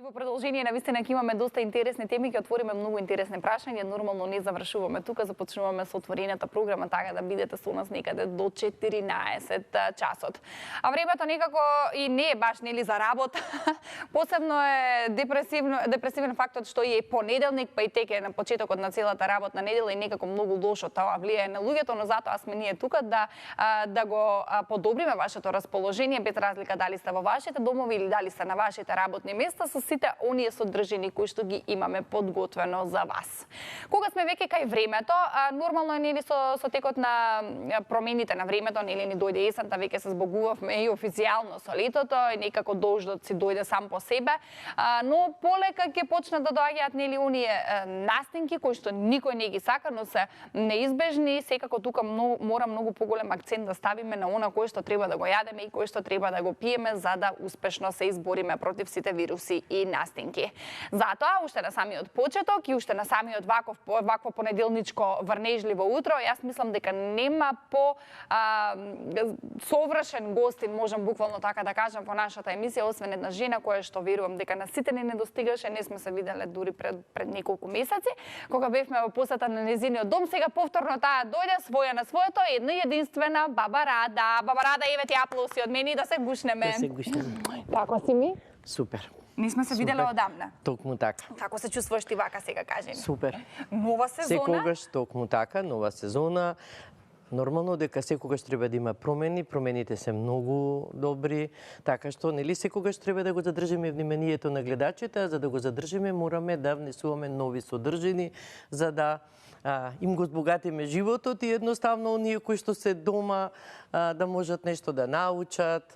во продолжение на вистина ќе имаме доста интересни теми, ќе отвориме многу интересни прашања. Нормално не завршуваме тука, започнуваме со отворената програма, така да бидете со нас некаде до 14 часот. А времето некако и не е баш нели за работа. Посебно е депресивен фактот што е понеделник, па и теке на почетокот на целата работна недела и некако многу лошо тоа влијае на луѓето, но затоа сме ние тука да го подобриме вашето расположение, без разлика дали сте во вашите домови или дали сте на вашите работни места, со сите оние содржини кои што ги имаме подготвено за вас. Кога сме веќе кај времето, нормално е нели со текот на промените на времето, нели ни дојде есента, веќе се збогувавме и официјално со летото, и некако дождот си дојде сам по себе, но полека ќе почнат да доаѓаат нели оние настинки кои што никој не ги сака, но се неизбежни. Секако тука мора многу поголем акцент да ставиме на она кое што треба да го јадеме и кое што треба да го пиеме за да успешно се избориме против сите вируси и настинки. Затоа, уште на самиот почеток и уште на самиот вакво понеделничко врнежливо утро, јас мислам дека нема совршен гостин, можам буквално така да кажам, во нашата емисија, освен една жена која што верувам дека на сите не недостигаше, не сме се виделе дури пред неколку месеци, кога бевме во посета на незиниот дом. Сега повторно таа дојде своја на своето, една единствена Баба Рада. Баба Рада, еве ти аплауси од мене и да се гушнеме. Да се гушнеме. Како си ми? Супер. Не сме се виделе одамна. Токму така. Како се чувствуваш ти вака сега, кажи ми? Супер. Нова сезона? Секогаш токму така, нова сезона. Нормално дека секогаш треба да има промени, промените се многу добри, така што нели секогаш треба да го задржиме вниманието на гледачите, а за да го задржиме мораме да внесуваме нови содржини за да им го збогатиме животот и едноставно оние кои што се дома да можат нешто да научат,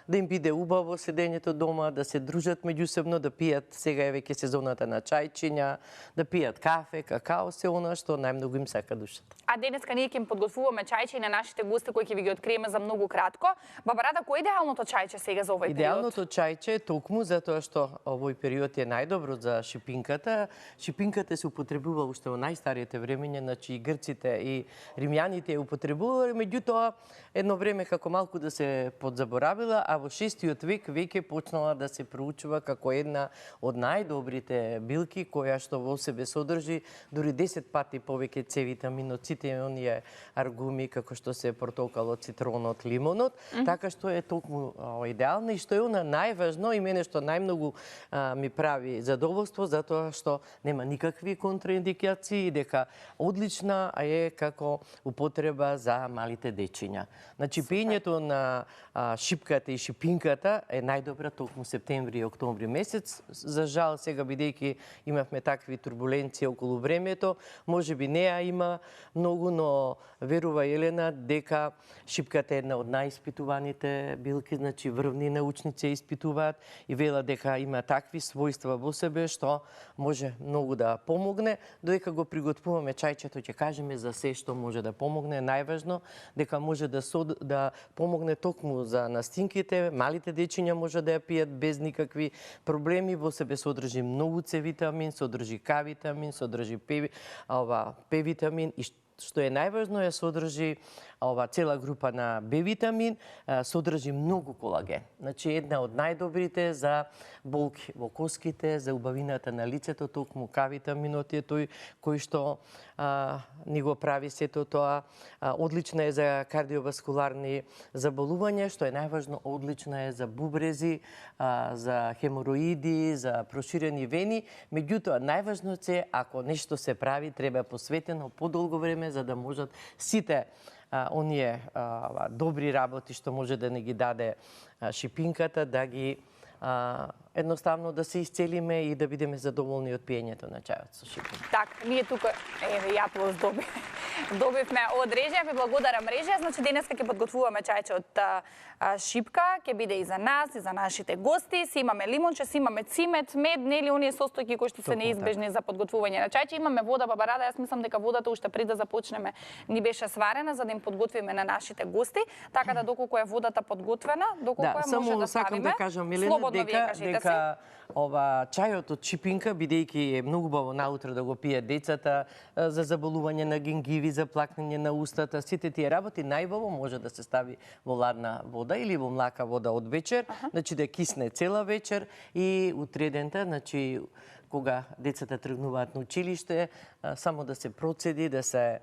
да им биде убаво седењето дома, да се дружат меѓусебно, да пијат, сега е веќе сезоната на чајчиња, да пијат кафе, какао, се она што најмногу им сака душата. А денеска ние ќе им подготвуваме чајче на нашите гости кои ќе ви ги откриеме за многу кратко. Баба Рада, кој е идеалното чајче сега за овој период? Идеалното чајче е токму затоа што овој период е најдобро за шипинката. Шипинката се употребува уште во најстариите времења, значи и грците и римјаните ја употребувале, меѓутоа едно време како малку да се подзаборавила, а во 6-тиот век веќе почнала да се проучува како една од најдобрите билки која што во себе содржи дури 10 пати повеќе С витамин од сите оние аргуми како што се портокалот, цитронот, лимонот, така што е токму идеална и што е она најважно и мене што најмногу ми прави задоволство затоа што нема никакви контраиндикации и дека одлична е како употреба за малите дечиња. Значи, пиењето на шипката и шипинката е најдобра токму септември и октомври месец. За жал, сега бидејќи имавме такви турбуленции околу времето, можеби не ја има многу, но верува Елена дека шипката е една од најиспитуваните билки, значи врвни научници испитуваат и велат дека има такви својства во себе што може многу да помогне. Додека го приготвуваме чајчето, ќе кажеме за се што може да помогне. Најважно дека може да помогне токму за настинките, малите дечиња може да ја пијат без никакви проблеми, во себе содржи многу С витамин, содржи К витамин, содржи П витамин и што е најважно е содржи цела група на Б витамин, содржи многу колаген. Значи една од најдобрите за болки во коските, за убавината на лицето, токму К витаминот е тој кој што ни го прави сето тоа. Одлична е за кардиоваскуларни заболувања, што е најважно, одлична е за бубрези, за хемороиди, за проширени вени. Меѓутоа, најважно е ако нешто се прави, треба посветено подолго време за да можат сите оние добри работи што може да не ги даде шипинката, да ги едноставно да се исцелиме и да бидеме задоволни од пиењето на чајот со шипинка. Так, ние тука, еве, ја плюс добивме од режија, ви благодарам режија. Значи денеска ќе подготвуваме чајче од шипка, ќе биде и за нас, и за нашите гости. Си имаме лимонче, си имаме цимет, мед, нели оние состојки кои што се неизбежни за подготвување на чајче. Имаме вода, Баба Рада, јас мислам дека водата уште пред да започнеме ни беше сварена за да им подготвиме на нашите гости, така да доколку е водата подготвена, доколку е може да ставиме. Само сакам да кажам, Елена, дека дека чајот од шипинка, бидејќи е многу убаво наутро да го пијат децата за заболување на гингиви, за плакнење на устата, сите тие работи најбаво може да се стави во ладна вода или во млака вода од вечер, значи да кисне цела вечер и утредента, значи кога децата тргнуваат на училиште, само да се процеди, да се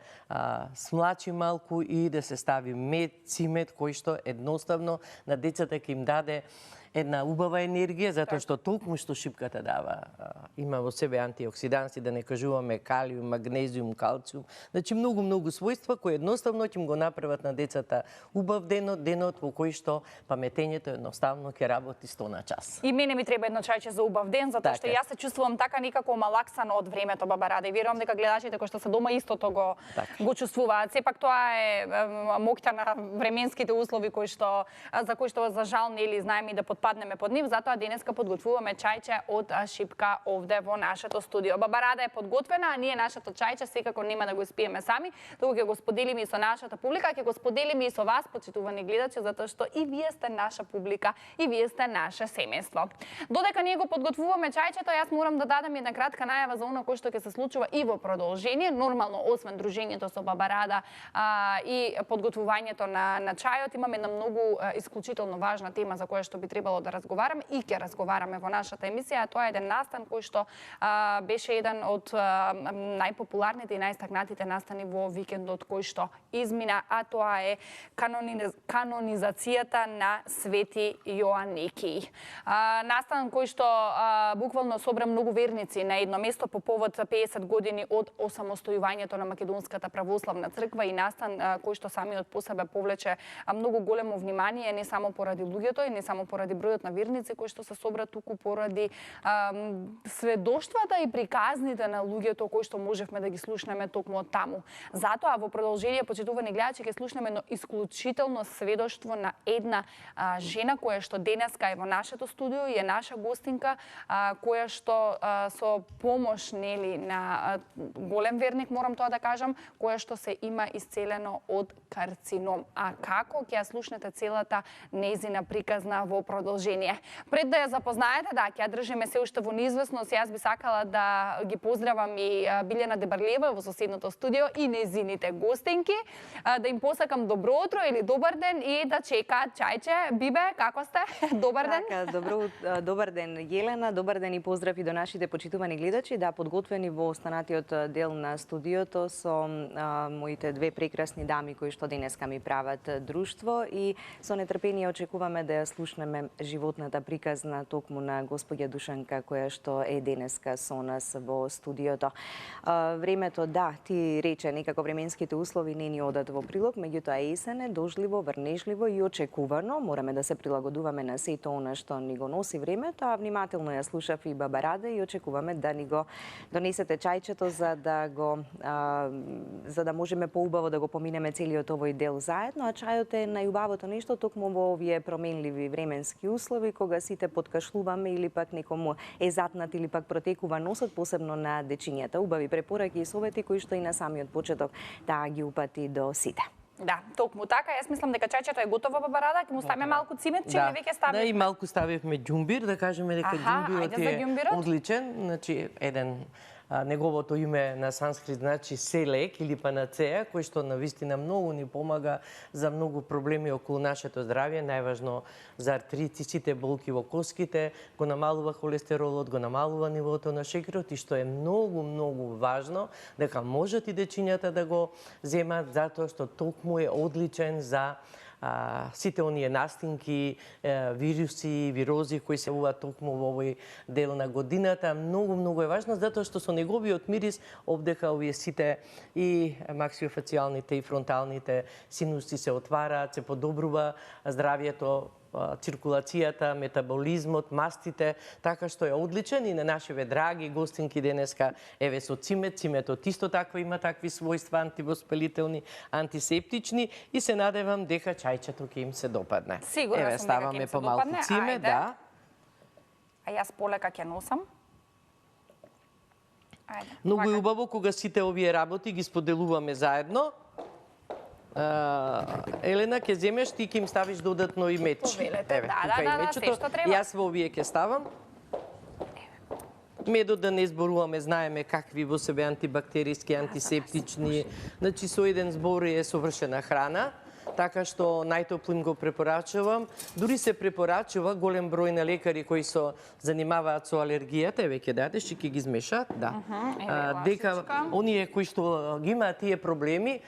смлачи малку и да се стави мед, цимет, кој што едноставно на децата ќе им даде една убава енергија, затоа што толку што шипката дава, има во себе антиоксиданси, да не кажуваме калиум, магнезиум, калциум, значи многу својства кои едноставно ќе им го направат на децата убав денот во кој што паметењето едноставно ќе работи 100 на час. И мене ми треба едно чајче за убав ден, затоа што јас се чувствувам така некако малаксано од времето, баба Рада, и верувам дека гледачите кои што се дома истото го чувствуваат. Сепак тоа е моќта на временските услови за кои што за жал нели знаеме и да паднеме под нив, затоа денеска подготвуваме чајче од шипка овде во нашето студио. Баба Рада е подготвена, а ние нашето чајче секако нема да го испиеме сами, туку ќе го споделиме и со нашата публика, ќе го споделиме и со вас, почитувани гледачи, затоа што и вие сте наша публика, и вие сте наше семејство. Додека ние го подготвуваме чајчето, јас морам да дадам една кратка најава за она кој што ќе се случува и во продолжение, нормално освен дружењето со Баба Рада и подготвувањето на чајот, имаме една многу исклучително важна тема за која што би требало да разговараме и ќе разговараме во нашата емисија, а тоа е еден настан кој што беше еден од најпопуларните и најстакнатите настани во викендот кој што измина, а тоа е канонизацијата на Свети Јоан Некиј. Настан кој што буквално собра многу верници на едно место по повод 50 години од осамостојувањето на Македонската православна црква, и настан кој што самиот по себе повлече многу големо внимание, не само поради луѓето и не само поради бројот на верници кои што се собра, туку поради сведоштвата и приказните на луѓето кои што можевме да ги слушнеме токму од таму. Затоа во продолжение, почитувани гледачи, ќе слушнеме едно исклучително сведоштво на една жена која што денеска е во нашето студио и е наша гостинка, која што со помош нели на голем верник, морам тоа да кажам, која што се има исцелено од карцином. А како ќе ја слушнете целата нејзина приказна во продолжение. Пред да ја запознаете, ќе ја држиме се уште во неизвестност, јас би сакала да ги поздравам и Билјана Дебарлиева во соседното студио и незините гостинки, да им посакам добро утро или добар ден и да чекаат чајче. Бибе, како сте? Добар ден. Така, добар ден Јелена, добар ден и поздрав и до нашите почитувани гледачи. Да, подготвени во останатиот дел на студиото со моите две прекрасни дами кои што денеска ми прават друштво, и со нетрпение очекуваме да ја слушнеме животната приказна токму на господја Душанка, која што е денеска со нас во студиото. Времето, да, ти рече, некако временските услови не ни одат во прилог, меѓутоа есен е дожливо, врнежливо и очекувано. Мораме да се прилагодуваме на сето она што ни го носи времето, а внимателно ја слушав и Баба Рада и очекуваме да ни го донесете чајчето за да можеме поубаво да го поминеме целиот овој дел заедно, а чајот е најубавото нешто токму во овие променливи временски услови, кога сите подкашлуваме или пак некому е затнат или пак протекува носот, посебно на дечињата. Убави препораки и совети кои што и на самиот почеток таа ги упати до сите. Да, токму така. Јас мислам дека чајчето е готово, Баба Рада, ќе му ставиме малку цимет, че веќе ставиме. Да, и малку ставивме џумбир, да кажеме дека џумбирот е одличен, значи еден неговото име на санскрит значи селек или панацеја, кој што навистина многу ни помага за многу проблеми околу нашето здравје, најважно за артритисите, болки во коските, го намалува холестеролот, го намалува нивото на шеќерот, и што е многу важно дека можат и дечињата да го земат, затоа што токму е одличен за сите оние настинки, вируси, вирози кои се јавуваат токму во овој дел на годината. Многу е важно, затоа што со неговиот мирис обдеха овие сите и максиофацијалните и фронталните синуси се отвараат, се подобрува здравјето, циркулацијата, метаболизмот, мастите, така што е одличен. И на нашиве драги гостинки денеска еве со цимет.Циметот исто така има такви својства, антивоспалителни, антисептични, и се надевам дека чајчето ќе им се допадне. Сигурна еве, сум дека ќе им се допадне. цимет, да. А јас полека ќе носам. Ајде. Многу е убаво кога сите овие работи ги споделуваме заедно. Елена, ќе земеш, ти ќе им ставиш додатно и меч. Повелете, да, се што треба. Јас во овие ќе ставам. Медот да не зборуваме, знаеме какви во себе антибактериски, антисептични. Значи со еден збор е совршена храна. Така што најтопло им го препорачувам. Дури се препорачува голем број на лекари кои се занимаваат со алергијата, веќе дадеш, ќе ги измешат, да. Дека оние кои што ги имаат тие проблеми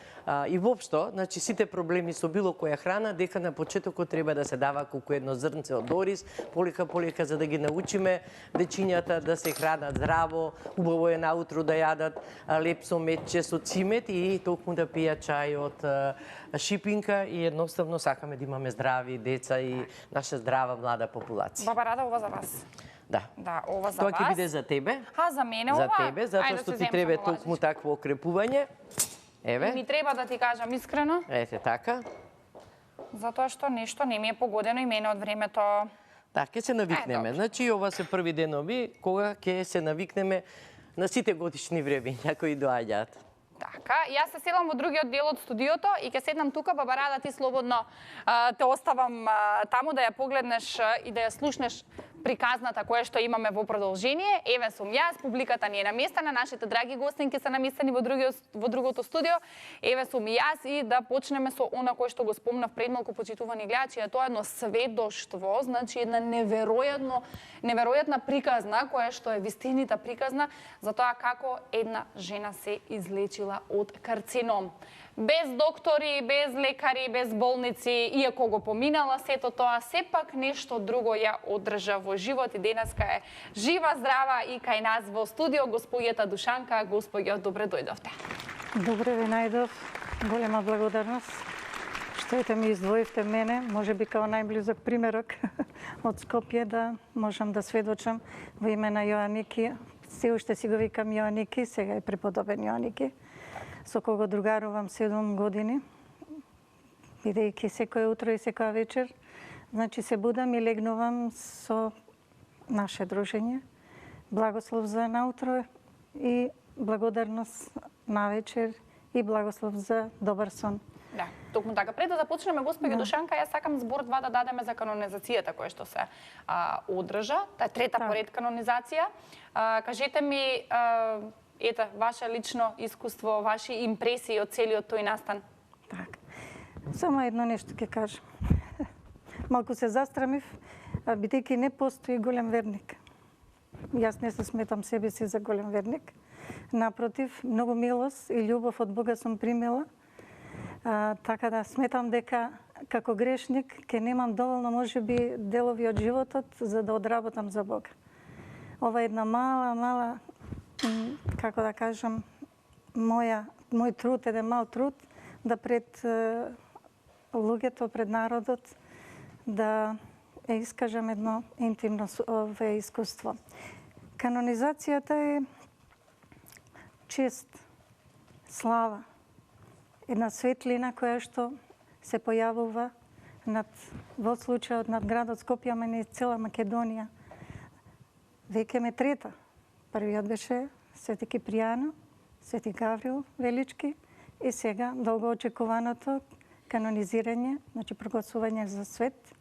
и воопшто, значи сите проблеми со било која храна, дека на почетокот треба да се дава колку едно зрнце од ориз, полека за да ги научиме дечињата да се хранат здраво, убаво е наутро да јадат леп со метче со цимет и токму да пијат чај од шипинка и едноставно сакаме да имаме здрави деца и наша здрава млада популација. Баба Рада, ова за вас. Да. Да, ова за Тоа вас. ќе биде за тебе. За мене За ова? тебе, затоа што ти треба токму такво окрепување. Еве. Ми треба да ти кажам искрено, Ете така. затоа што нешто не ми е погодено и мене од времето. Да, ќе се навикнеме. Значи, ова се први денови кога ќе се навикнеме на сите годишни времења кои доаѓаат. Така, јас се седам во другиот дел од студиото и ќе седнам тука, Баба Рада, ти слободно те оставам таму да ја погледнеш и да ја слушнеш приказната која што имаме во продолжение. Еве сум јас, публиката ни е наместена, нашите драги гостинки се наместени во другото студио. Еве сум јас и да почнеме со она кое што го спомнав пред малку, почитувани гледачи, а тоа е едно сведоштво, значи една неверојатна приказна која што е вистинита приказна за тоа како една жена се излечила од карцином. Без доктори, без лекари, без болници, иако го поминала сето тоа, сепак нешто друго ја одржа во живот и денеска е жива, здрава и кај нас во студио госпоѓата Душанка. Госпоѓо, добре дојдовте. Добре ве најдов. Голема благодарност што ете ми издвоивте мене, може би као најблизок примерок од Скопје да можам да сведочам во име на Јоаники. Се уште си го викам Јоаники, сега е преподобен Јоаники, со кого другарувам 7 години, бидејќи секој утро и секоја вечер, значи се будам и легнувам со наше дружење. Благослов за наутро и благодарност на вечер и благослов за добар сон. Да, токму така. Пред да започнеме, госпоѓа Душанка, јас сакам збор 2 да дадеме за канонизацијата која што се одржа. Таа е трета поред канонизација. Кажете ми, ете, ваше лично искуство, ваши импресии од целиот тој настан. Така. Само едно нешто ќе кажам. Малку се застрамив, бидејќи не постои голем верник. Јас не се сметам себе си за голем верник. Напротив, многу милост и љубов од Бога сум примила. Така да сметам дека како грешник ќе немам доволно можеби делови од животот за да одработам за Бога. Ова е една мала, како да кажам, мој труд, еден мал труд, да пред луѓето, пред народот, да искажам едно интимно искуство. Канонизацијата е чест, слава, една светлина која што се појавува во случајот над градот Скопје, ама не цела Македонија. Веќе ме трета. Првиот беше Свети Кипријано, Свети Гаврил Велички и сега долгоочекуваното канонизирање, значи прогласување за свет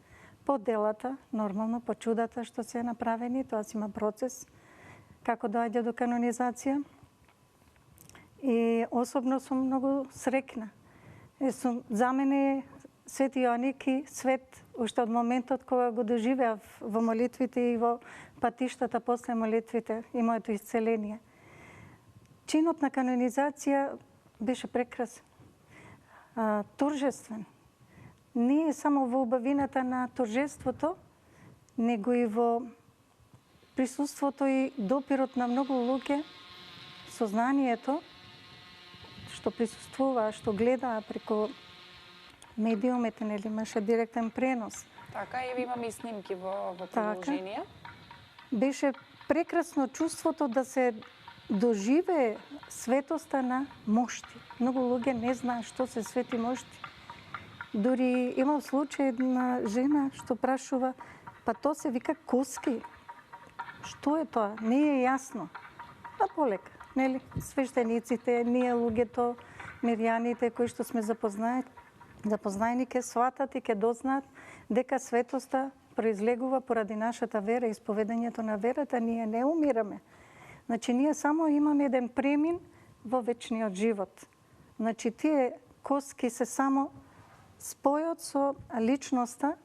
по делата, нормално по чудата што се направени, тоа си има процес како доаѓа до канонизација. И особено сум многу срекна. За мене Свети Јоаники свет уште од моментот кога го доживеав во молитвите и во патиштата после молитвите и моето исцеление. Чинот на канонизација беше прекрасен, торжествен. Не е само во убавината на торжеството, него и во присуството и допирот на многу луѓе, сознанието, што присуствува, што гледа преку медиумите, нели, имаше директен пренос. Така, и имаме и снимки во продолжение. Беше прекрасно чувството да се доживее светоста на мошти. Многу луѓе не знаат што се свети мошти. Дури имав случај една жена што прашува, па тоа се вика коски. Што е тоа? Не е јасно. Па полека, нели? Свештениците, ние луѓето, мирјаните кои што сме запознаени ке сватат и ке дознаат дека светоста произлегува поради нашата вера и исповедањето на верата. Ние не умираме. Значи, ние само имаме еден премин во вечниот живот. Значи, тие коски се само спојот со личноста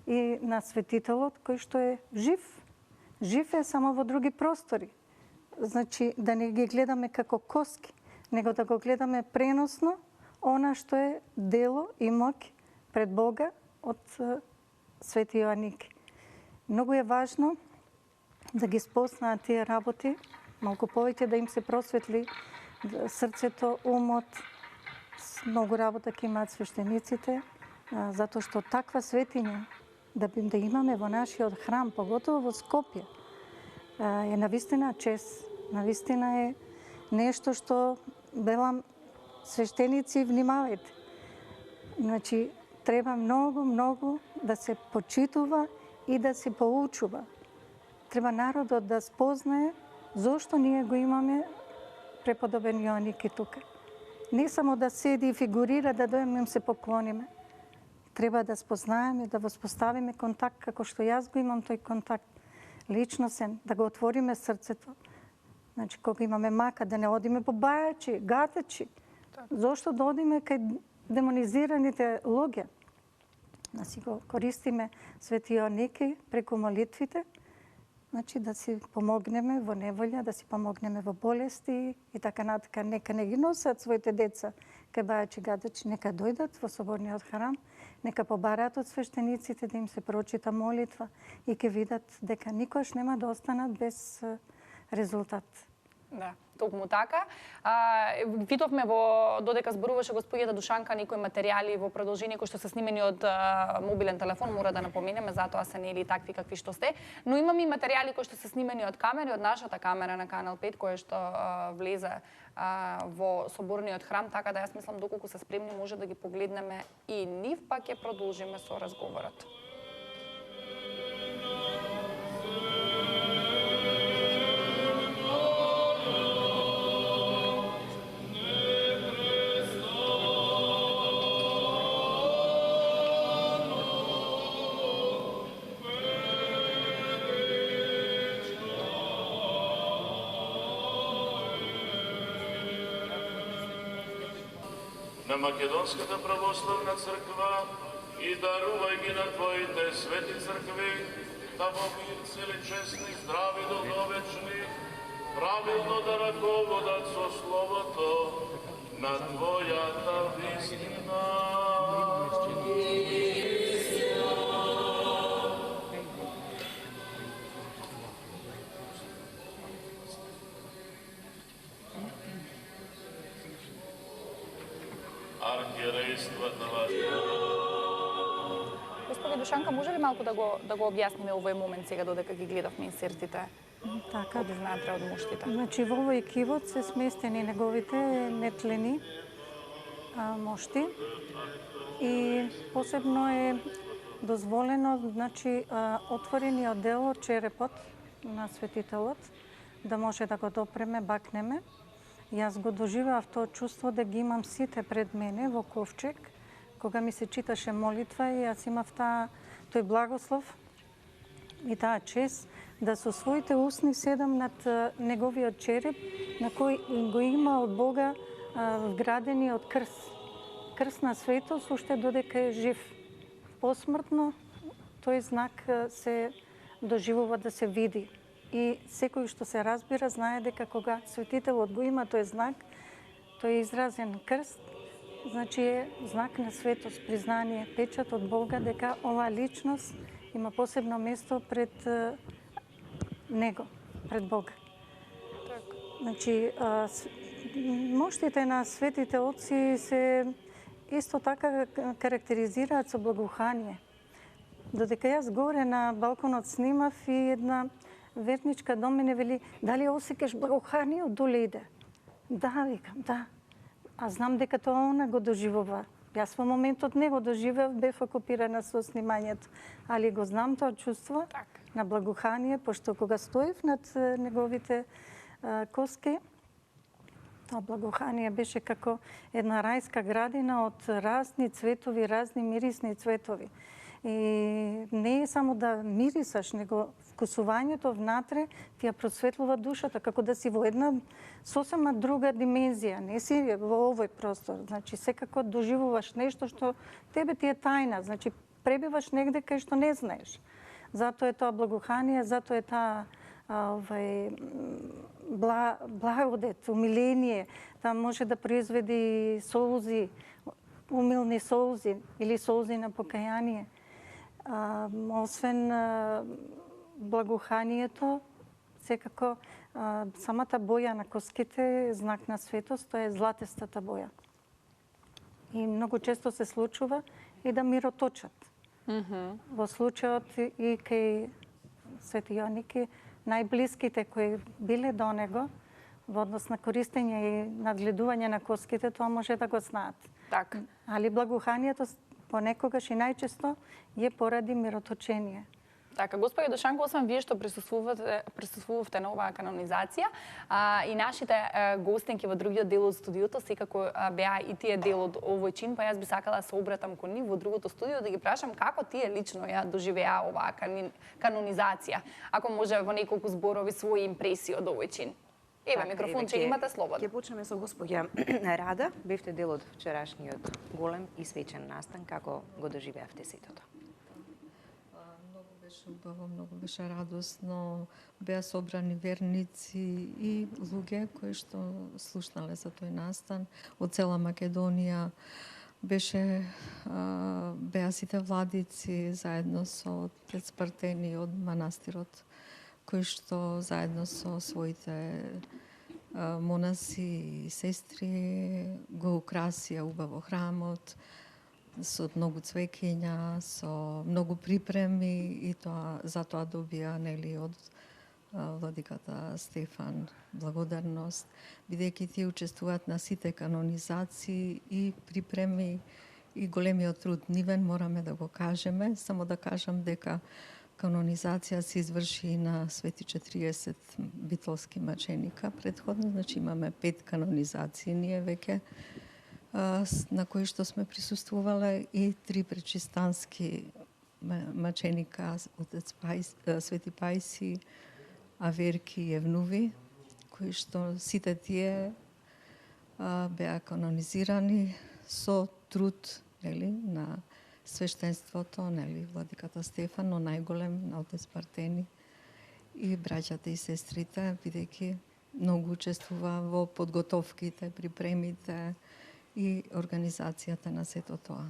и на светителот кој што е жив. Жив е само во други простори. Значи, да не ги гледаме како коски, него да го гледаме преносно, она што е дело и моќ пред Бога од Свети Јоаники. Многу е важно да ги спознаат тие работи, малку повеќе да им се просветли срцето, умот. Многу работа ќе имаат свештениците, затоа што таква светиња да имаме во нашиот храм, поготово во Скопје, е навистина чест, навистина е нешто што велам свештеници внимавајте. Значи, треба многу да се почитува и да се поучува. Треба народот да спознае зошто ние го имаме преподобен Јоаники тука. Не само да седи и фигурира, да дојдеме им се поклониме. Треба да спознаеме, да воспоставиме контакт, како што јас го имам тој контакт, личносен, да го отвориме срцето. Значи, кога имаме мака, да не одиме по бајачи, гатачи. Зошто да одиме кај демонизираните луѓе? Да си го користиме Свети Јоаники преку молитвите, значи да си помогнеме во неволја, да си помогнеме во болести и така натака. Нека не ги носат своите деца кај бајачи, гатачи, нека дојдат во соборниот храм, нека побараат од свештениците да им се прочита молитва и ќе видат дека никош нема да останат без резултат. Да, токму така. Видовме додека зборуваше господјата Душанка некои материјали во продолжение кои што се снимени од мобилен телефон, мора да напоменеме, затоа се нели такви какви што сте, но имаме и материјали кои што се снимени од камери, од нашата камера на Канал 5, која што влезе во соборниот храм, така да јас мислам доколку се спремни може да ги погледнеме и нив, па ќе продолжиме со разговорот. На Македонската православна црква и дарувај ги на Твоите свети цркви, да во мир цели честни, здрави, долговечни, правилно да раководат со Словото на Твојата вистина. Архиерействата ваши. Господи Душанка, може ли малку да го објасниме овој момент сега додека ги гледавме инсертите Така. од изнатре од муштите? Значи, во овој кивот се сместени неговите нетлени мошти и посебно е дозволено, значи, отворениот дел од черепот на светителот да може да го допреме, бакнеме. Јас го доживеав тоа чувство да ги имам сите пред мене во ковчег, кога ми се читаше молитва и јас имав тој благослов и таа чест да со своите усни седам над неговиот череп, на кој го има од Бога вградениот крст. Крст на светост, уште додека е жив. Посмртно тој знак се доживува да се види. И секој што се разбира знае дека кога светителот го има тој знак, тој е изразен крст, значи е знак на светост, признание, печат од Бога дека оваа личност има посебно место пред него, пред Бога. Значи, моштите на светите отци се исто така карактеризираат со благоухание. Додека јас горе на балконот снимав и една верничка до мене вели, дали осеќаш благоухание доле иде? Да, викам, да. А знам дека тоа она го доживува. Јас во моментот не го доживев, бев окупирана со снимањето, али го знам тоа чувство на благоухание, пошто кога стоев над неговите коски, тоа благоухание беше како една рајска градина од разни цветови, разни мирисни цветови. И не е само да мирисаш, него вкусувањето внатре ти ја просветлува душата, како да си во една сосема друга димензија, не си во овој простор. Значи, секако доживуваш нешто што тебе ти е тајна, значи пребиваш негде кај што не знаеш. Затоа е тоа благоухание, затоа е таа благодет, умиление, таа може да произведи солзи, умилни солзи или солзи на покаяние. Освен благоуханието, секако самата боја на коските е знак на светост, тоа е златестата боја. И многу често се случува и да мироточат. Во случајот и кај Свети Јоанники, најблиските кои биле до него, во однос на користење и надгледување на коските, тоа може да го знаат. Така. Али благоуханието понекогаш и најчесто е поради мироточение. Така, господи Душанко, освен вие што присуствувавте на оваа канонизација, и нашите гостинки во другиот дел од студиото секако беа и тие дел од овој чин, па јас би сакала да се обратам кон нив во другото студио да ги прашам како тие лично ја доживеа оваа канонизација. Ако може во неколку зборови своји импресии од овој чин. Еве, микрофонче имате слободно. Ќе почнеме со госпоѓа Рада. Бевте дел од вчерашниот голем и свечен настан. Како го доживеавте сетото? Многу беше убаво, многу беше радосно. Беа собрани верници и луѓе кои што слушнале за тој настан од цела Македонија. Беа сите владици заедно со отец Партени од манастирот, кои што заедно со своите монаси и сестри го украсија убаво храмот со многу цвеќиња, со многу припреми и за тоа добија од владиката Стефан благодарност, бидејќи тие учествуваат на сите канонизации и припреми и големиот труд нивен, мораме да го кажеме. Само да кажам дека канонизација се изврши на свети 40 битолски маченика предходно, значи имаме 5 канонизации ние веќе, на кои што сме присуствувале и 3 пречистански маченика, отец Свети Пајси, Аверки и Евнуви, кои што сите тие беа канонизирани со труд на свештенството, владиката Стефан, но најголем на отец Партени и браќата и сестрите, бидејќи многу учествува во подготовките, припремите и организацијата на сето тоа.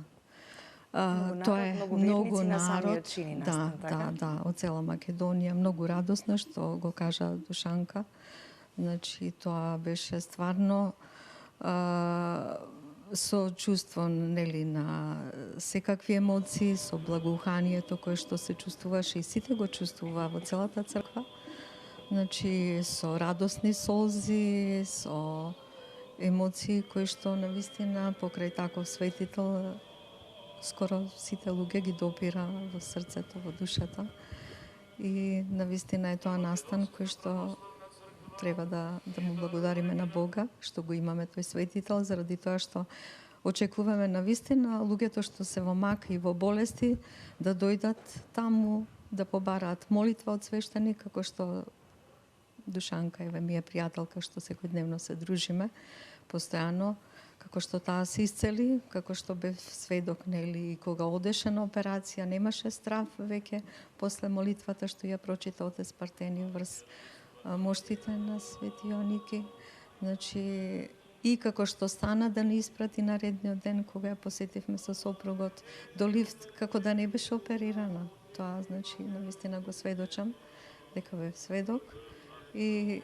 Тоа е многу народ, од цела Македонија, многу радосно што го кажа Душанка. Значи тоа беше стварно со чувство на секакви емоции, со благоуханието кое што се чувствуваше и сите го чувствува во целата црква. Значи со радосни солзи, со емоции кои што навистина покрај таков светител скоро сите луѓе ги допира во срцето, во душата. И навистина е тоа настан кој што треба да му благодариме на Бога што го имаме тој светител, заради тоа што очекуваме навистина луѓето што се во мака и во болести да дојдат таму да побараат молитва од свештеник, како што Душанка ми е пријателка што секојдневно се дружиме постојано, како што таа се исцели, како што бев сведок и кога одеше на операција немаше страв веќе после молитвата што ја прочита отец Партени врз моштите на Свети Јоанники. Значи, и како што стана да ни испрати наредниот ден кога ја посетивме со сопругот до лифт, како да не беше оперирана. Тоа, значи, навистина го сведочам, дека бев сведок. И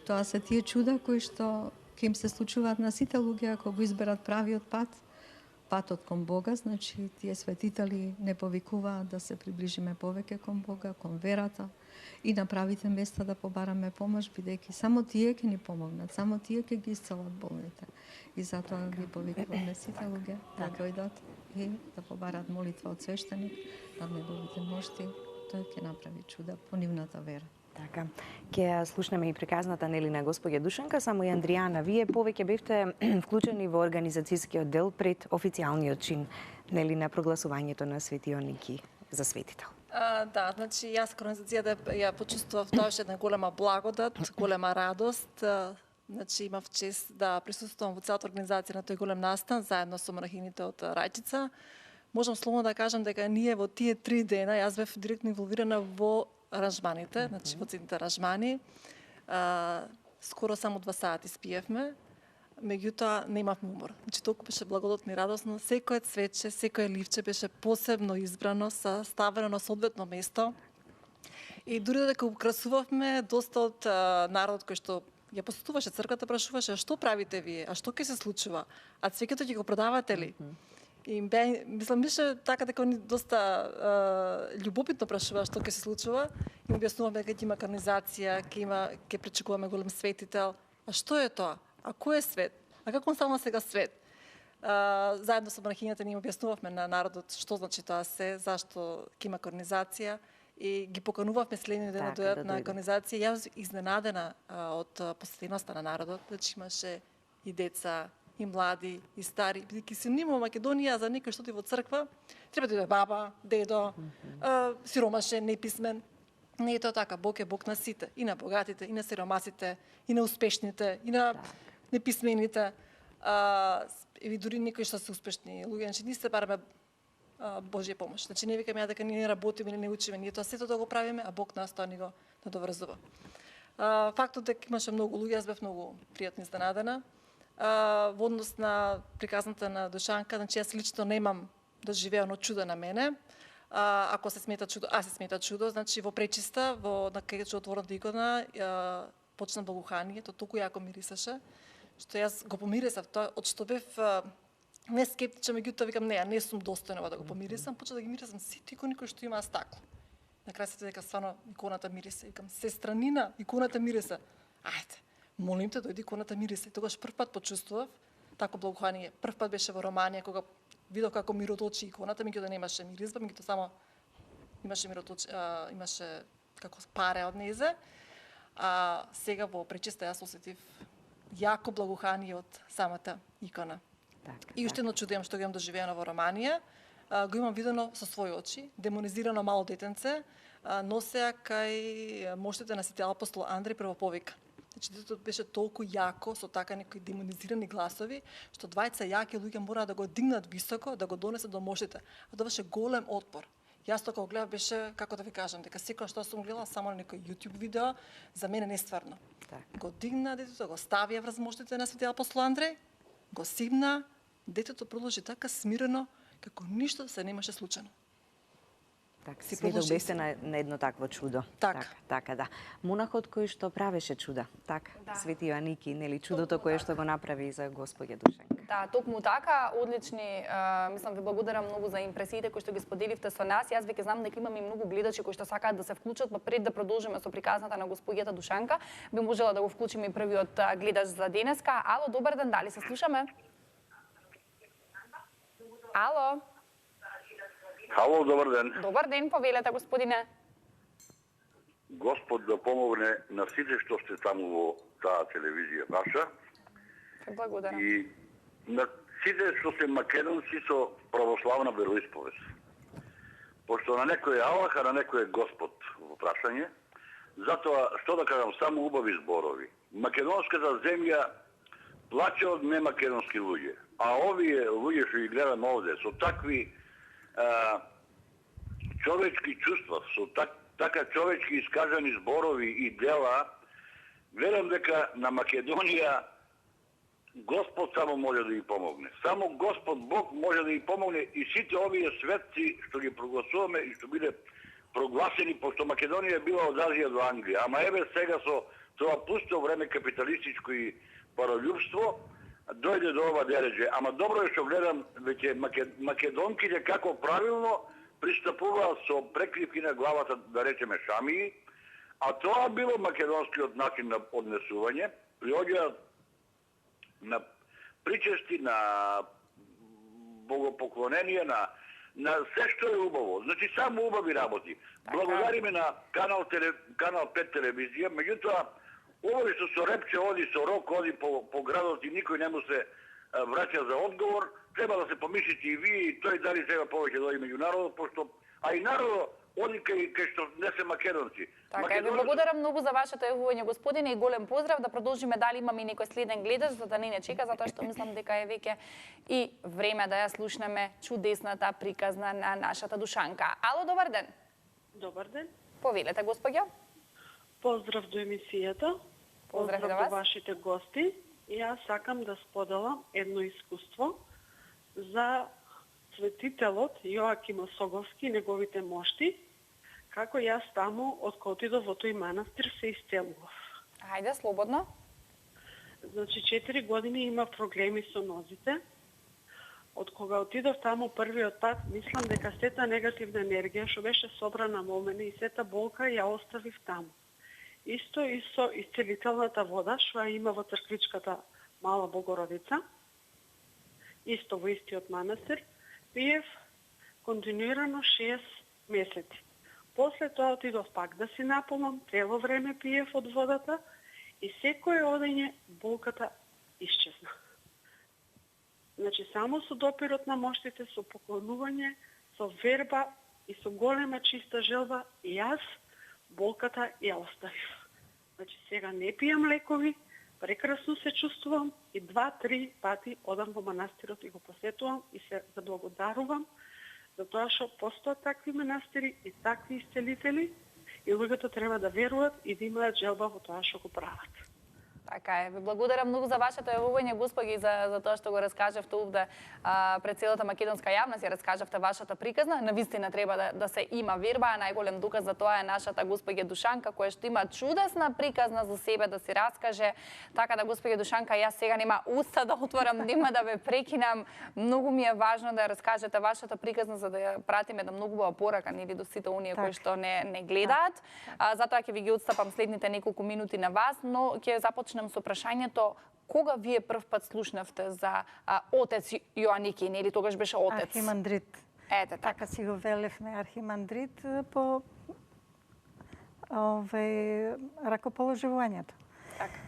тоа се тие чуда кои што ќе им се случуваат на сите луѓе ако го изберат правиот пат, патот кон Бога. Значи, тие светители не повикуваат да се приближиме повеќе кон Бога, кон верата и на правите места да побараме помош, бидејќи само тие ќе ни помогнат, само тие ќе ги исцелат болните. И затоа ги повикуваме сите луѓе да дојдат и да побарат молитва од свештеник над неговите мошти. Тој ќе направи чуда по нивната вера. Така. Ке ја слушнеме и приказната нели на господја Душанка, само и Андријана, вие повеќе бевте вклучени во организацијскиот дел пред официјалниот чин нели на прогласувањето на Светиот Ники за светител. Да, значи јас организацијата ја почувствував тоа што една голема благодат, голема радост. Значи имав чест да присуствувам во целата организација на тој голем настан заедно со монахините од Рајчица. Можам слободно да кажам дека ние во тие 3 дена јас бев директно инволвирана во аранжманите, значи во ците аранжмани. Скоро само 2 сати спиевме, меѓутоа немавме умор. Значи толку беше благодатно и радосно. Секое цвече, секое ливче беше посебно избрано, ставено на соодветно место. И дури дека украсувавме, доста од народот кој што ја посетуваше црквата прашуваше: "Што правите вие? А што ќе се случува? А цвеќето ќе го продавате ли?" И мислам, беше така дека они доста љубопитно прашува што ќе се случува. И објаснуваме дека ќе има канонизација, ќе пречекуваме голем светител. А што е тоа? А кој е свет? А како стана сега свет? Заедно со монахињата ние објаснувавме на народот што значи тоа се, зашто ќе има канонизација и ги поканувавме следниот ден да дојдат на канонизација. Јас изненадена од посетеността на народот, значи имаше и деца, и млади, и стари. Бидејќи се нема во Македонија за некој што ти во црква, треба да биде баба, дедо, сиромашен, неписмен. Не е тоа така. Бог е Бог на сите. И на богатите, и на сиромасите, и на успешните, и на неписмените. И дури некои што се успешни луѓе. Значи, ние се бараме Божја помош. Значи, не викам ја дека ние не работиме или не учиме. Ние тоа сето да го правиме, а Бог нас тоа ни го надоврзува. Фактот дека имаше многу луѓе, јас бев многу пријатно изненадена. Во однос на приказната на Душанка, значи јас лично немам да живеа оно чудо на мене. Ако се смета чудо, се смета чудо, значи во пречиста, на кај чудотворната икона, почна благоухание, тоа толку јако мирисаше, што јас го помирисав тоа, од што бев не скептичен, меѓутоа викам не сум достојна да го помирисам, почна да ги мирисам сите икони кои што имаа стакло. На крај се дека стварно иконата мирисе, викам сестранина, иконата мирисе. Ајде, молим те, дојди иконата мирисе. Тогаш прв пат почувствував тако благоухание. Прв пат беше во Романија кога видов како мироточи иконата, меѓутоа немаше миризба, меѓутоа само имаше мироточи, имаше како паре од незе. Сега во пречиста јас осетив јако благоухание од самата икона. И уште едно чудо што го имам доживеано во Романија, го имам видено со своји очи, демонизирано мало детенце, носеа кај моштите на светиот апостол Андреј првоповика. Значи, детето беше толку јако, со така некои демонизирани гласови, што двајца јаки луѓе мора да го дигнат високо, да го донесат до моштите. А тоа беше голем отпор. Јас тоа кога гледав беше, како да ви кажам, дека секој што сум гледала само на некој YouTube видео, за мене не стварно. Го дигна детето, го ставија врз моштите на светиот апостол Андреј, го симна, детето продолжи така смирено, како ништо се немаше случајно. Така, сведок бесте на едно такво чудо. Така, да. Монахот кој што правеше чуда. Така, Свети Јоаники, нели чудото кое што го направи за Господја Душанка. Да, токму така, одлични, мислам ви благодарам многу за импресиите кои што ги споделивте со нас. Јас веќе знам дека имаме и многу гледачи кои што сакаат да се вклучат, па пред да продолжиме со приказната на Господјата Душанка, би можела да го вклучиме и првиот гледач за денеска. Ало, добар ден, дали се слушаме? Ало. Ало, добар ден. Добар ден, повелете, господине. Господ да помогне на сите што сте таму во таа телевизија ваша. Благодарам. И на сите што се македонци со православна вероисповест. Пошто на некој е Аллах, а на некој е Господ во прашање. Затоа, што да кажам, само убави зборови. Македонската земја плаче од немакедонски луѓе. А овие луѓе што ги гледам овде, со такви човечки чувства, со така човечки искажани зборови и дела, гледам дека на Македонија Господ само може да ги помогне. Само Господ Бог може да ги помогне и сите овие светци што ги прогласуваме и што биде прогласени, пошто Македонија била од Азија до Англија. Ама еве сега со тоа пусто време капиталистичко и паролюбство, дојде до ова дереđe. Ама добро е што гледам веќе македонките како правилно пристапуваат со прекривки на главата, да речеме шамии, а тоа било македонскиот начин на однесување. Приоѓаат на причести, на богопоклонение, на на се што е убаво. Значи само убави работи. Благодариме на канал 5 телевизија, меѓутоа овој што со репче оди, со рок оди по градот и никој не му се враќа за одговор, треба да се помислите и вие и тој дали сега повеќе да оди меѓу народот, пошто а и народот оди кај што не се македонци. Така, ви благодарам многу за вашето јавување, господине, и голем поздрав. Да продолжиме дали имаме некој следен гледач, за да не чека, затоа што мислам дека е веќе и време да ја слушнеме чудесната приказна на нашата Душанка. Ало, добар ден. Добар ден. Повелете, господја. Поздрав до емисијата. Поздрав до вас. вашите гости. И јас сакам да споделам едно искуство за светителот Јоаким Осоговски и неговите мошти, како јас таму, откако отидов во тој манастир, се исцелував. Хајде, слободно. Значи, 4 години имав проблеми со нозите. Од кога отидов таму првиот пат, мислам дека сета негативна енергија што беше собрана во мене и сета болка ја оставив таму. Исто и со исцелителната вода што ја има во црквичката Мала Богородица, исто во истиот манастир, пиев континуирано 6 месеци. После тоа отидов пак да си наполнам, цело време пиев од водата и секое одење болката исчезна. Значи, само со допирот на моштите, со поклонување, со верба и со голема чиста желба, и јас болката ја оставив. Значи, сега не пијам лекови, прекрасно се чувствувам и 2-3 пати одам во манастирот и го посетувам и се заблагодарувам за тоа што постојат такви манастири и такви исцелители и луѓето треба да веруваат и да имаат желба во тоа што го прават. Така е. Ви благодарам многу за вашето јавување, господи, за тоа што го раскажавте овде пред целата македонска јавност, ја раскажавте вашата приказна. Навистина треба да се има верба, а најголем доказ за тоа е нашата господја Душанка, која што има чудесна приказна за себе да си раскаже. Така да, господја Душанка, јас сега нема уста да отворам, нема да ве прекинам. Многу ми е важно да ја раскажете вашата приказна за да ја пратиме да многу убава порака нели до сите оние кои што не гледаат. Затоа ќе ви ги отстапам следните неколку минути на вас, но ќе започнем со прашањето кога вие прв пат слушнавте за отец Јоаники, нели тогаш беше отец? Архимандрит. Ете така си го велевме архимандрит по ракоположувањето. Така.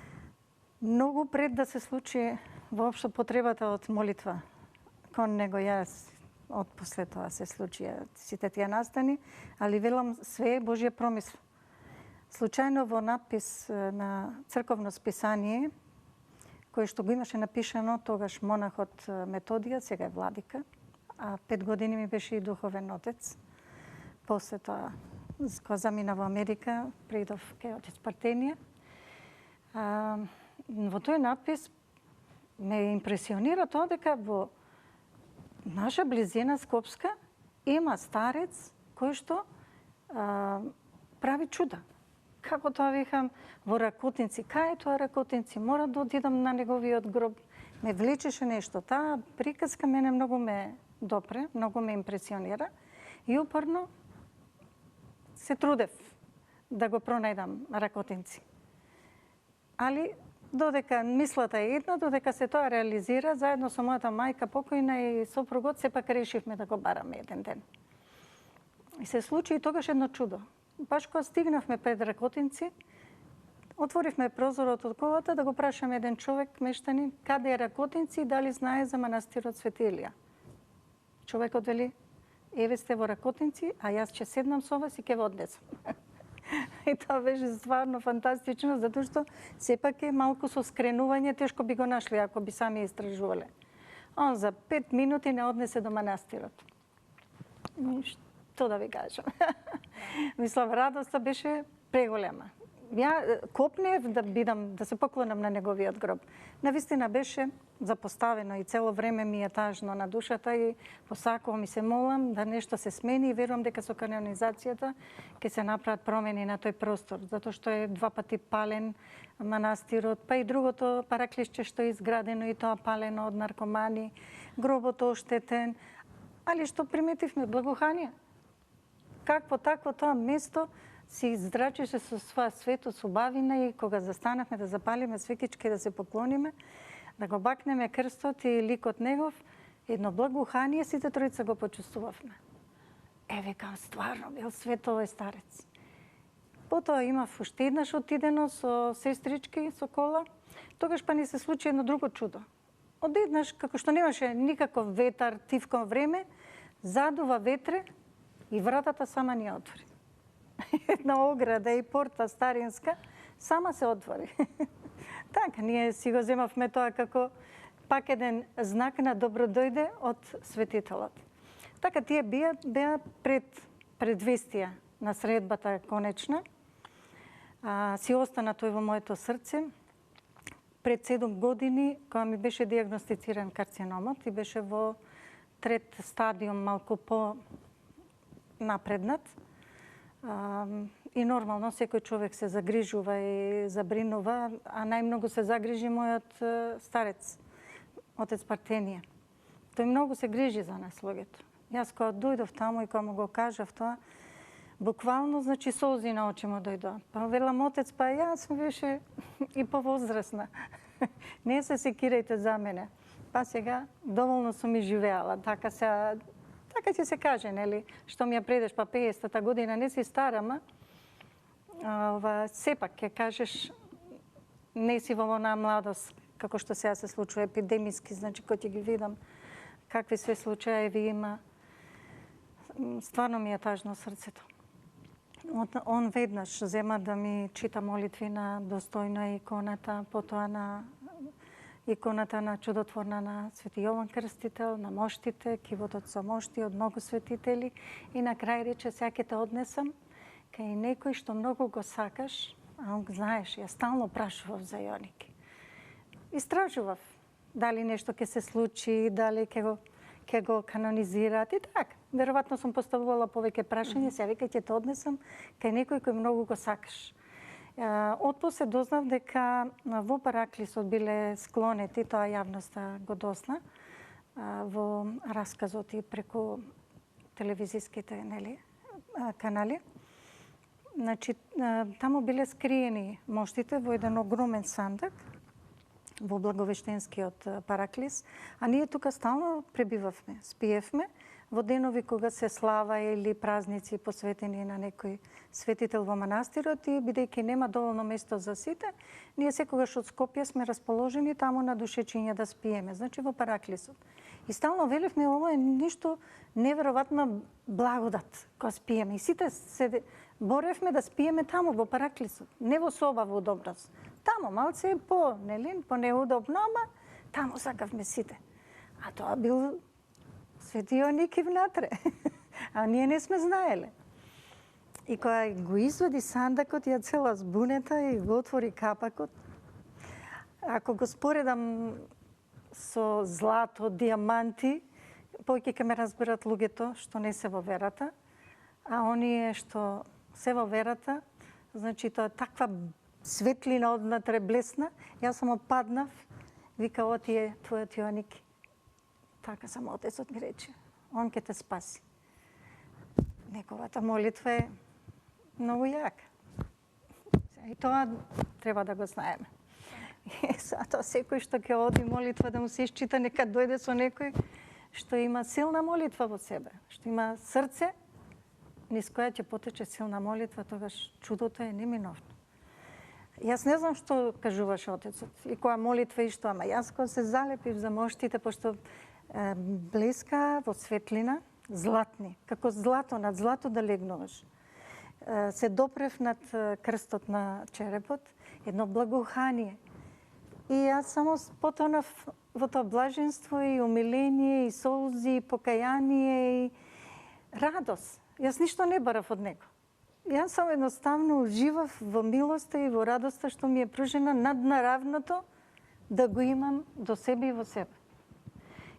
Многу пред да се случи воопшто потребата од молитва кон него, јас од после тоа се случи сите тие настани, али велам све е Божја промисла. Случајно во напис на црковно списание, кој што го имаше напишано тогаш монахот Методија, сега е владика, а 5 години ми беше и духовен отец. После тоа, кога замина во Америка, придов кај отец Партенија. Во тој напис ме импресионира тоа дека во наша близина Скопска има старец кој што прави чуда. Како тоа викам, во Ракотинци. Кај е тоа Ракотинци? Мора да отидам на неговиот гроб. Ме влечеше нешто. Таа приказка мене многу ме допре, многу ме импресионира. И упорно се трудев да го пронајдам Ракотинци. Али додека мислата е една, додека се тоа реализира, заедно со мојата мајка покојна и сопругот, сепак решивме да го бараме еден ден. И се случи и тогаш едно чудо. Баш кога стигнавме пред Ракотинци, отворивме прозорот од колата да го прашаме еден човек, мештанин, каде е Ракотинци и дали знае за манастирот Свети Илија. Човекот вели, еве сте во Ракотинци, а јас ќе седнам со вас и ќе ве однесам. И тоа беше стварно фантастично, затоа што сепак е малку со скренување, тешко би го нашли ако би сами истражувале. Он за 5 минути не однесе до манастирот. Што да ви кажам. Мислам, радоста беше преголема. Ја копнев да се поклонам на неговиот гроб. Навистина беше запоставено и цело време ми е тажно на душата и посакувам и се молам да нешто се смени и верувам дека со канонизацијата ќе се направат промени на тој простор, затоа што е 2 пати пален манастирот, па и другото параклишче што е изградено и тоа палено од наркомани, гробот оштетен, али што приметивме благоухание. Какво такво тоа место се издрачеше со своја светост, убавина и кога застанавме да запалиме свекички да се поклониме, да го бакнеме крстот и ликот негов, Едно благоухание сите тројца го почувствувавме. Викам, стварно бил свет овој старец. Потоа имав уште еднаш отидено со сестрички, со кола. Тогаш па ни се случи едно друго чудо. Одеднаш, како што немаше никаков ветар, тивко време, задува ветре и вратата сама ни отвори. Една ограда и порта старинска сама се отвори. Така, ние си го земавме тоа како пак еден знак на добродојде од светителот. Така, тие беа предвестија на средбата конечна. Си остана тој во моето срце. Пред 7 години, кога ми беше диагностициран карциномот и беше во трет стадиум, малку по-напреднат, и нормално секој човек се загрижува и забринува, а најмногу се загрижи мојот старец, отец Партенија. Тој многу се грижи за нас, луѓето. Јас кога дојдов таму и кога му го кажав тоа, буквално, значи, солзи на очи му дојдоа. Па велам, отец, па јас беше и повозрасна. Не се секирајте за мене. Па сега доволно сум и живеала. Така ќе се каже, нели, што ми ја предеш, па 50-та година, не си стара, ма сепак ќе кажеш, не си во онаа младост, како што сега се случува епидемиски, значи, кој ќе ги видам какви све случаеви има. Стварно ми е тажно срцето. Он веднаш зема да ми чита молитви на достојна иконата, потоа на иконата на чудотворна на Свети Јован Крстител, на моштите, кивотот со мошти од многу светители, и на крај рече, сега ќе те однесам кај некој што многу го сакаш, а он знаеш, ја стално прашував за Јоники. Истражував дали нешто ќе се случи, дали ќе го канонизираат и така. Веројатно сум поставувала повеќе прашања, сега вика ќе те однесам кај некој кој многу го сакаш. Отпосле дознав дека во Параклисот биле склонети, тоа јавноста го досна, во расказот и преку телевизиските канали. Значи, таму биле скриени моштите во еден огромен сандак, во Благовештенскиот Параклис, а ние тука стално пребивавме, спиевме, во денови кога се слава или празници посветени на некој светител во манастирот, и бидејќи нема доволно место за сите, ние секогаш од Скопје сме расположени таму на душечиња да спиеме, значи во Параклисот. И стално велевме, ова е ништо неверојатна благодат кога спиеме. И сите се боревме да спиеме таму во Параклисот, не во соба во удобност. Таму малце е по неудобно, ама таму сакавме сите. А тоа бил Свети Јоники внатре. А ние не сме знаеле. И кога го извади сандакот, ја цела збунета и го отвори капакот, ако го споредам со злато, диаманти, повеќе ќе ме разберат луѓето што не се во верата, а оние што се во верата, значи тоа таква светлина однатре блесна, јас само паднав, вика, оти е твојот Јоники. Така само отецот ми рече, он ќе те спаси. Неговата молитва е многу јака. И тоа треба да го знаеме. И затоа секој што ќе оди молитва да му се исчита, нека дојде со некој што има силна молитва во себе, што има срце, низ која ќе потече силна молитва, тогаш чудото е неминовно. Јас не знам што кажуваше отецот и која молитва и што, ама јас кога се залепив за моштите, пошто блеска во светлина, златни, како злато, над злато да легнуваш. Се допрев над крстот на черепот, едно благоухание. И јас само потонав во тоа блаженство и умиление, и солзи, и покаяние, и радост. Јас ништо не барав од него. Јас само едноставно уживав во милоста и во радоста што ми е пружена наднаравното да го имам до себе и во себе.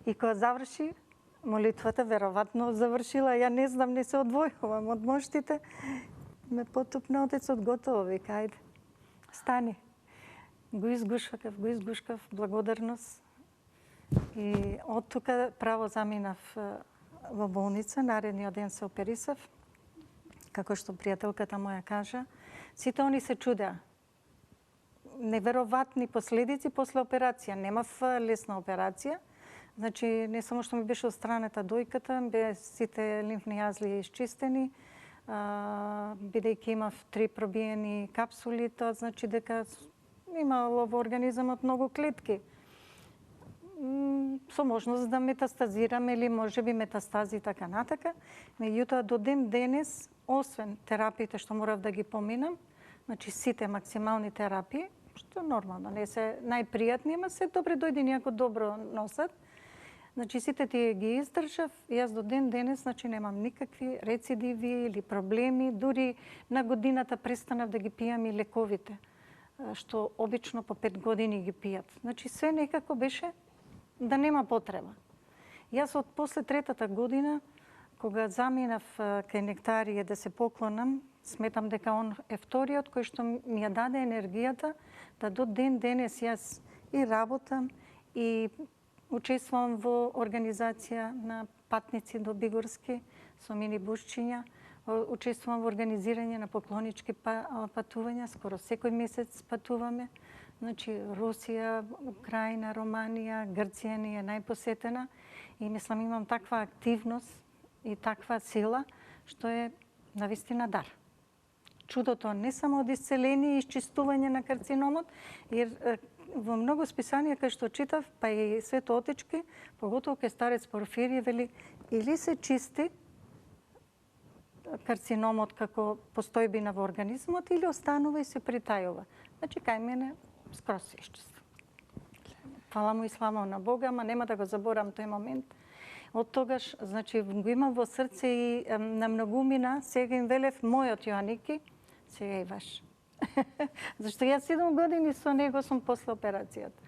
И кога заврши молитвата, веројатно завршила, ја не знам, не се одвојувам од моштите, ме потупна отецот, готово, вика, ајде, стани. Го изгушкав, благодарност. И од тука право заминав во болница, наредниот ден се оперисав, како што пријателката моја кажа. Сите они се чудеа. Неверојатни последици после операција. Немав лесна операција, Значи, не само што ми беше отстранета дојката, бе сите лимфни јазли изчистени, бидејќи имав 3 пробиени капсули, тоа значи дека имало во организамот многу клетки. Со можност да метастазираме или можеби метастази така натака. Меѓутоа, до ден денес, освен терапиите што морав да ги поминам, значи сите максимални терапии, што нормално не се најпријатни, ама се добре дојде някој добро носат. Значи сите тие ги издржав и јас до ден денес значи немам никакви рецидиви или проблеми, дури на годината престанав да ги пијам и лековите, што обично по 5 години ги пијат. Значи све некако беше да нема потреба. Јас од после 3-та година, кога заминав кај Нектарија да се поклонам, сметам дека он е вториот кој што ми ја даде енергијата да до ден денес јас и работам и учествувам во организација на патници до Бигорски со мини бушчиња, учествувам во организирање на поклонички патувања, скоро секој месец патуваме. Значи, Русија, Украина, Романија, Грција ни е најпосетена и мислам имам таква активност и таква сила, што е навистина дар. Чудото не само од исцеление и исчистување на карциномот, jer во многу списанија кај што читав, па и Свето Отечки, поготово кај старец Порфирije вели, или се чисти карциномот како постојбина во организмот, или останува и се притајува. Значи, кај мене скроз се исчиства. Фала му и слава на Бога, ама нема да го заборам тој момент. Од тогаш, значи, го имам во срце и на многумина, сега им велев мојот Јоаники, сега и ваш. Зашто јас 7 години со него сум после операцијата.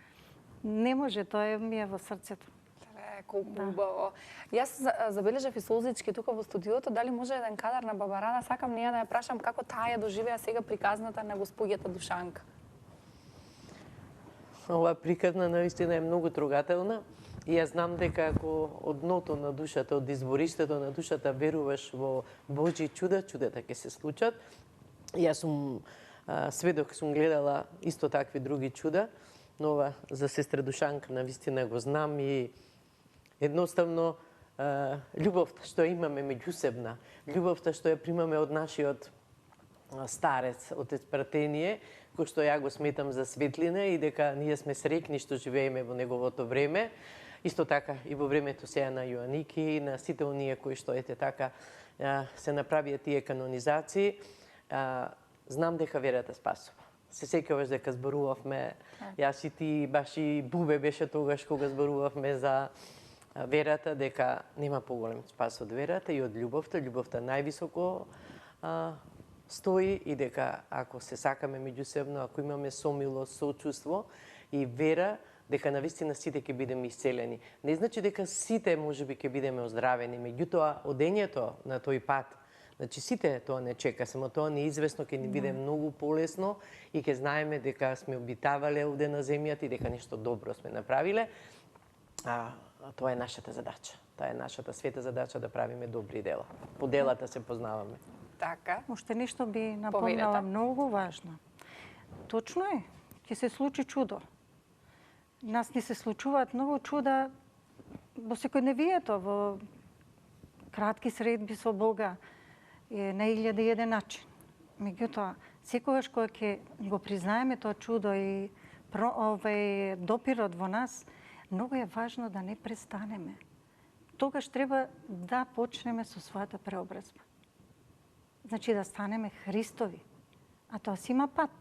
Не може, тоа ми е во срцето. Колку убаво. Јас забележав и солзички тука во студиото, дали може еден кадар на Баба Рада, сакам ние да ја прашам како таа ја доживеа сега приказната на госпоѓата Душанка. Ова приказна наистина е многу трогателна и јас знам дека ако од дното на душата, од извориштето на душата веруваш во Божји чуда, чудата ќе се случат. Јас сум сведок, сум гледала исто такви други чуда, но ова за сестра Душанка навистина го знам и едноставно љубовта што имаме меѓусебна, љубовта што ја примаме од нашиот старец, отец Пратение, кој што ја го сметам за светлина и дека ние сме среќни што живееме во неговото време. Исто така и во времето сега на Јоаники, на сите оние кои што ете така се направија тие канонизации. Знам дека верата спасува. Се сеќаваш дека зборувавме, јас и ти, баш и Бубе беше тогаш кога зборувавме за верата, дека нема поголем спас од верата и од љубовта. Љубовта највисоко стои и дека ако се сакаме меѓусебно, ако имаме сомилост, сочувство и вера, дека навистина сите ќе бидеме исцелени. Не значи дека сите можеби ќе бидеме оздравени, меѓутоа одењето на тој пат, значи сите тоа не чека, само тоа неизвестно ќе ни биде многу полесно и ќе знаеме дека сме обитавале овде на земјата и дека нешто добро сме направиле. Тоа е нашата задача. Тоа е нашата света задача да правиме добри дела. По делата се познаваме. Така. Уште нешто би напомнала многу важно. Точно е, ќе се случи чудо. Нас ни се случуваат многу чуда во секојдневието, во кратки средби со Бога, на 1001 начин. Меѓутоа, секогаш кога ќе го признаеме тоа чудо и допирот во нас, многу е важно да не престанеме. Тогаш треба да почнеме со својата преобразба. Значи да станеме Христови. А тоа си има пат.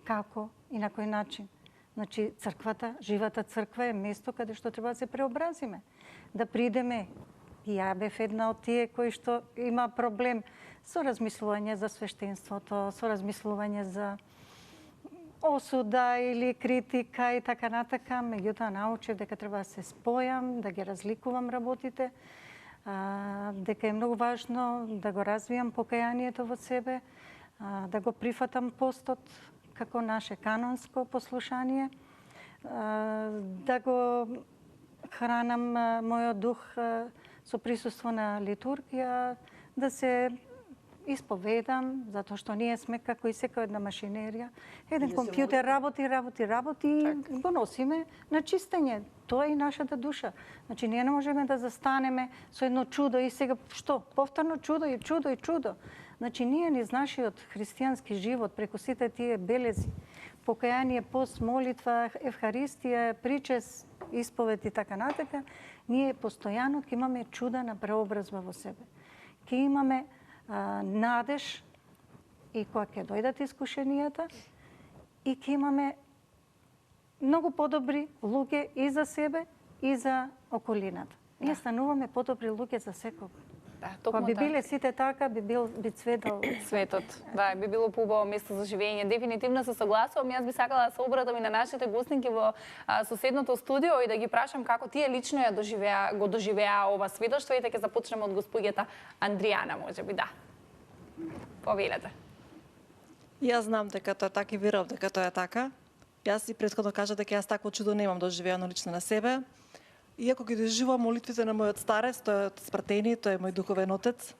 Како и на кој начин. Значи црквата, живата црква е место каде што треба да се преобразиме. Да придеме. И ја бев една од тие кои што има проблем со размислување за свештенството, со размислување за осуда или критика и така натака. Меѓутоа научив дека треба да се спојам, да ги разликувам работите, дека е многу важно да го развијам покајанието во себе, да го прифатам постот како наше канонско послушание, да го хранам мојот дух со присуство на литургија, да се Исповедам, затоа што ние сме како и секоја една машинерија. Еден компјутер работи и го носиме на чистење. Тоа е и нашата душа. Значи, ние не можеме да застанеме со едно чудо и сега, што? Повторно чудо и чудо и чудо. Значи, ние низ нашиот христијански живот, преку сите тие белези, покаяние, пост, молитва, евхаристија, причес, исповед и така натака, ние постојано ќе имаме чуда на преобразба во себе. Ќе имаме надеж и кога ќе дојдат искушенијата и ќе имаме многу подобри луѓе и за себе и за околината. Ние стануваме подобри луѓе за секој. Да, Кога би биле сите така, би цветал светот. Да, би било поубаво место за живење. Дефинитивно се согласувам. Јас би сакала да се обратам и на нашите гостинки во соседното студио и да ги прашам како тие лично го доживеа ова сведоштво и ќе започнеме од госпоѓата Андријана, можеби, да. Повелете. Јас знам дека тоа е така и верувам дека тоа е така. Јас и претходно кажа дека јас такво чудо немам доживеано лично на себе. Иако ги доживувам молитвите на мојот старец, тој е спратени, тој е мој духовен отец,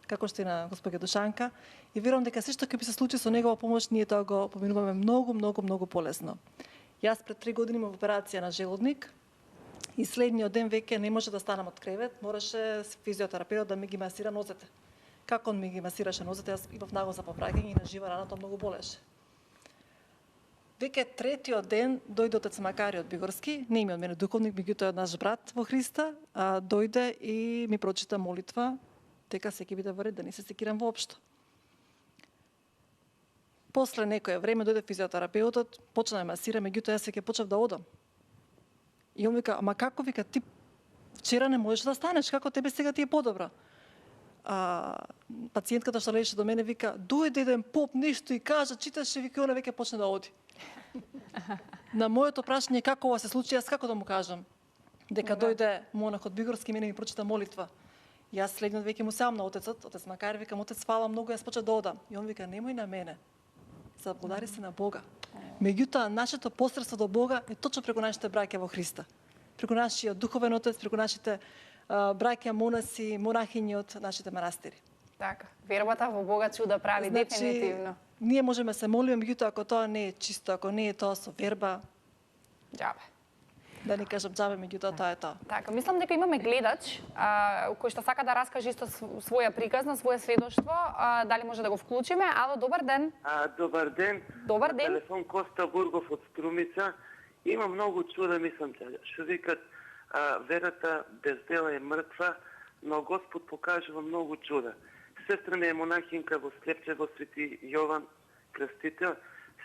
како што и на господја Душанка, и верувам дека се што ќе би се случи со негова помош, ние тоа го поминуваме многу полесно. Јас пред 3 години имав операција на желудник и следниот ден веќе не може да станам од кревет, мораше физиотерапевт да ми ги масира нозете. Како он ми ги масираше нозете, јас имав нагло за повраќање и на жива рана, тоа многу болеше. Веќе третиот ден дојде отец Макари од Бигорски, не име од мене духовник, меѓутоа наш брат во Христа, дојде и ми прочита молитва, дека се ќе биде во ред, да не се секирам воопшто. После некое време дојде физиотерапеутот, почна да масира, меѓутоа јас веќе почнав да одам. И он вика, ама како, вика, ти вчера не можеш да станеш, како тебе сега ти е подобро? Пациентката што лежеше до мене вика, дојде еден поп нешто и кажа, читаше, вика, она веќе почна да оди. На моето прашање како ова се случи, јас како да му кажам? Дека дојде монах од Бигорски, мене ми прочита молитва. Јас следниот веќе му сеам на отецот, отец Макари, викам, отец, фала многу, јас почнав да одам. И он вика, немој на мене, заблагодари се на Бога. Меѓутоа, нашето посредство до Бога е точно преку нашите браќа во Христа. Преку нашиот духовен отец, преку нашите браќа, монаси, монахињи од нашите манастири. Така, вербата во Бога чуда прави, дефинитивно. Ние можеме се молиме, меѓутоа ако тоа не е чисто, ако не е тоа со верба, џабе. Да не кажам џабе, меѓутоа тоа е тоа. Така, мислам дека имаме гледач кој што сака да раскаже исто своја приказна, своје сведоштво. Дали може да го вклучиме? Ало, добар ден. Добар ден. Добар ден. На телефон Коста Бургов од Струмица. Има многу чуда, мислам, што викат верата без дела е мртва, но Господ покажува многу чуда. Сестра ми е монахинка во Слепче, во Свети Јован Крстител.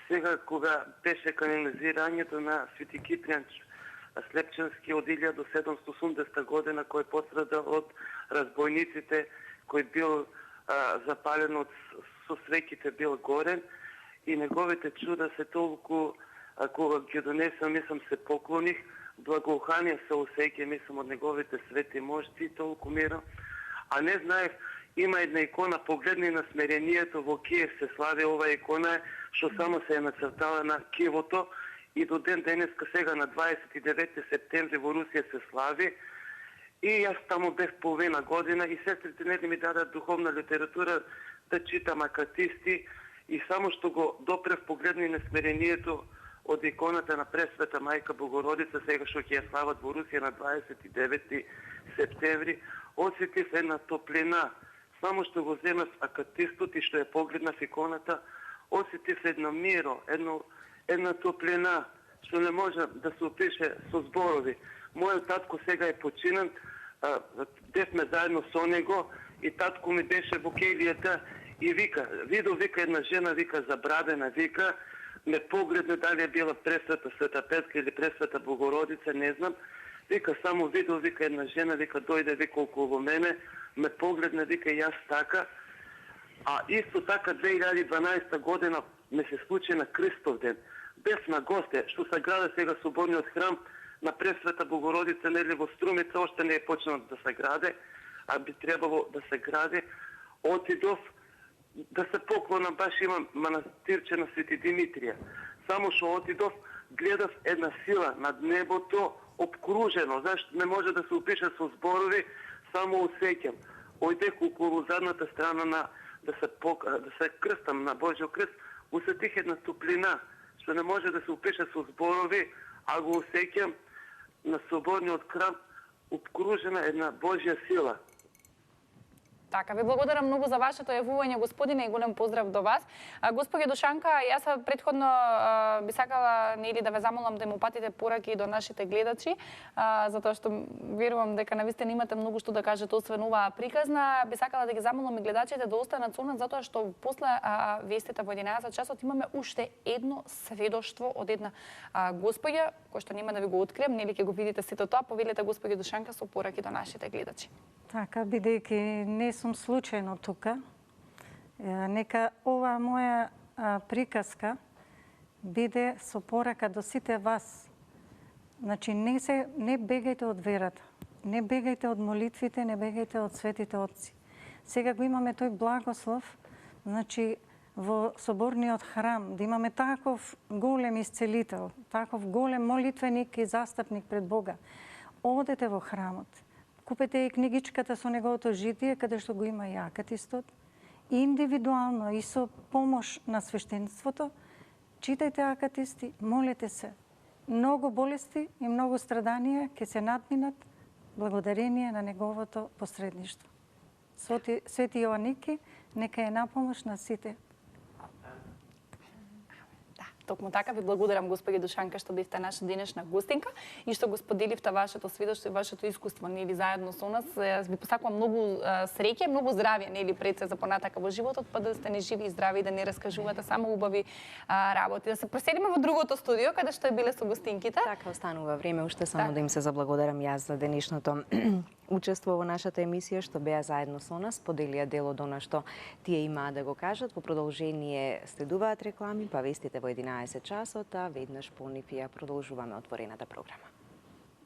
Сега, кога беше канонизирањето на Свети Кипријан Слепченски од 1780 година, кој пострадал од разбойниците, кој бил запален од со свеќите, бил горен, и неговите чуда се толку, кога ги донесам, мислам, се поклоних, благоухание се осеќа, мислам, од неговите свети можци, толку мира. А не знаев, има една икона, погледни на смирението, во Киев се слави ова икона, што само се е нацртала на Кивото, и до ден денеска сега на 29 септември во Русија се слави. И јас таму бев половина година и сестрите не ми дадат духовна литература да читам акатисти, и само што го допрев погледни на смирението од иконата на Пресвета Мајка Богородица, сега што ќе ја слават во Русија на 29 септември, осетив една топлина. Само што го земав акатистот и што ја погледнав иконата, осетив едно миро, една топлина, што не може да се опише со зборови. Мојот татко сега е починен, бевме заедно со него и татко ми беше во келијата и вика, вика една жена, вика забрадена, вика, ме погледна, дали е била Пресвета Света Петка или Пресвета Богородица, не знам. Вика, само вика една жена, вика, дојде, вика, околу мене, ме погледна, вика, јас така. А исто така 2012 година ме се случи на Христов ден. Бев на госте, што се граде сега соборниот храм на Пресвета Богородица, нели во Струмица, още не е почнал да се граде, а би требало да се граде. Отидов да се поклонам, баш имам манастирче на Свети Димитрија. Само што отидов, гледав една сила над небото, обкружено, зашто не може да се опише со зборови, само усеќам. ојдех околу задната страна да се крстам на Божјо крст, усетих една топлина, што не може да се опише со зборови, а го осеќам на соборниот храм, обкружена една Божја сила. Така, ви благодарам многу за вашето јавување, господине, и голем поздрав до вас. Господје Душанка, јас претходно би сакала да ве замолам да му патите пораки до нашите гледачи, затоа што верувам дека навистина имате многу што да кажете освен оваа приказна. Би сакала да ги замолам и гледачите да останат со нас, затоа што после вестите во 11 часот имаме уште едно сведоштво од една господја, кој што нема да ви го открием, нели ќе го видите сето тоа. Повелете, господје Душанка, со пораки до нашите гледачи. Така, бидејќи не сум случајно тука, нека ова моја приказка биде со порака до сите вас. Значи, не бегајте од верата, не бегајте од молитвите, не бегајте од светите отци. Сега го имаме тој благослов, значи, во соборниот храм, да имаме таков голем исцелител, таков голем молитвеник и застапник пред Бога. Одете во храмот, купете и книгичката со неговото житие, каде што го има и акатистот, индивидуално и со помош на свештенството, читајте акатисти, молете се. Многу болести и многу страданија ќе се надминат благодарение на неговото посредништво. Свети Јоаники, нека е напомош на сите. Токму така, ви благодарам, господи Душанка, што бевте наша денешна гостинка и што го споделивте вашето сведоштво и вашето искуство, нели, заедно со нас. Ви посакувам многу среќа, многу здравје, нели, пред се за понатака во животот, па да сте не живи и здрави и да не раскажувате само убави работи. Да се преселиме во другото студио, каде што е биле со гостинките. Така, останува време уште само да им се заблагодарам јас за денешното учество во нашата емисија, што беа заедно со нас, поделија дел од она што тие имаат да го кажат. Во продолжение следуваат реклами, па вестите во 11 часот, а веднаш по нив ја продолжуваме отворената програма.